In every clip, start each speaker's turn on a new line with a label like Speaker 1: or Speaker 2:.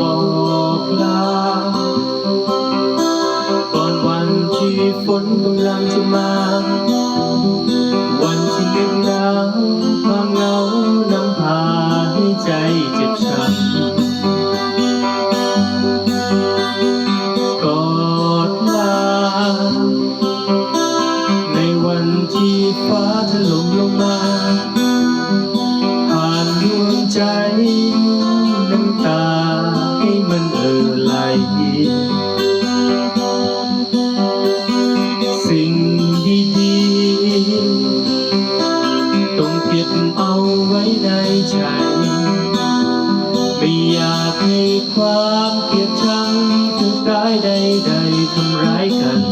Speaker 1: บอกลาก่อนวันที่ฝนกำลังจะมาวันที่เหน็บหนาวความเหงานำพาให้ใจเจ็บช้ำกอดลาในวันที่ฟ้าถล่มลงมาผ่านดวงใจน้ำตาให้มันไหลสิ่งดีๆต้องเก็บเอาไว้ในใจไม่อยากให้ความเกลียดชังทุกร้ายใดๆทำร้ายกัน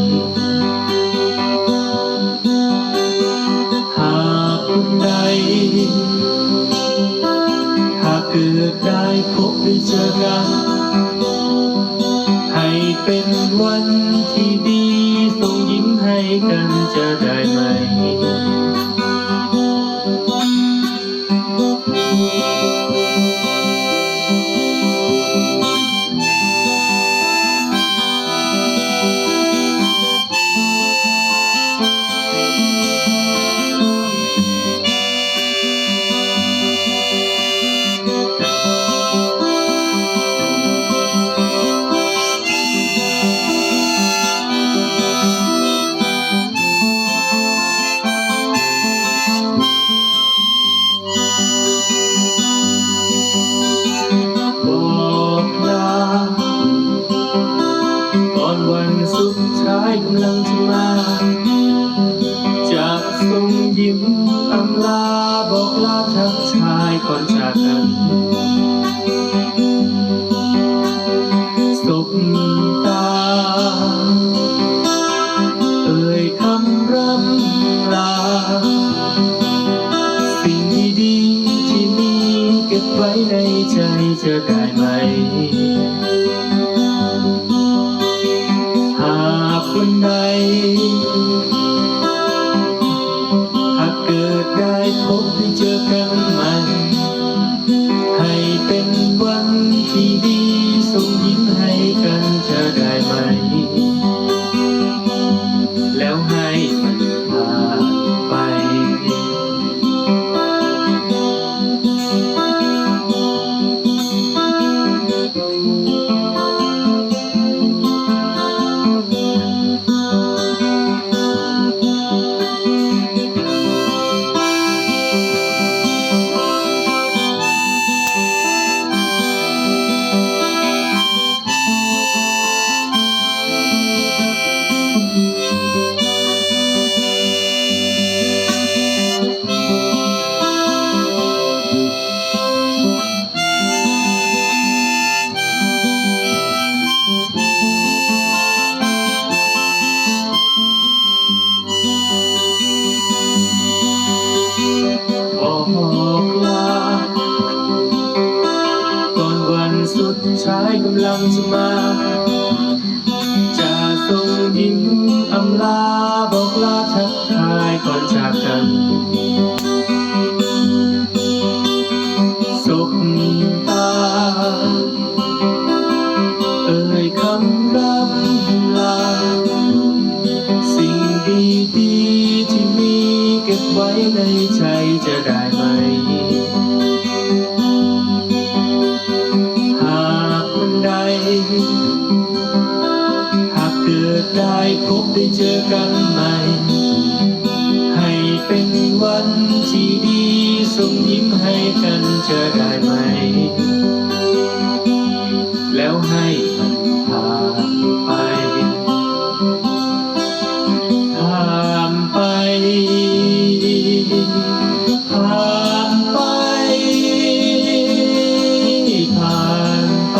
Speaker 1: หากคนใดหากเกิดได้พบได้เจอกันให้เป็นวันที่ดีส่งยิ้มให้กันจะได้ไหมวันสุดท้ายกำลังจะมาจะส่งยิ้มอำลาบอกลาทักทายก่อนจากกันสบตาเอ่ยคำร่ำลาสิ่งดีๆที่มีเก็บไว้ในใจจะได้ไหมวันใดหากเกิดได้พบได้เจอกันใหม่ให้เป็นวันที่ดีส่งยิ้มให้กันจะได้ไหมแล้วให้มันผ่านไปบอกลาก่อนวันสุดท้ายกำลังจะมาจะส่งยิ้มอำลาบอกลาทักทายก่อนจากกันสบตาเอ่ยคำร่ำลาสิ่งดีๆที่มีเก็บไว้ในใจจะได้ไหมหากวันใดหากเกิดได้พบได้เจอกันใหม่ให้เป็นวันที่ดีส่งยิ้มให้กันจะได้ไหมแล้วให้มันผ่านไปผ่านไปผ่านไปผ่านไป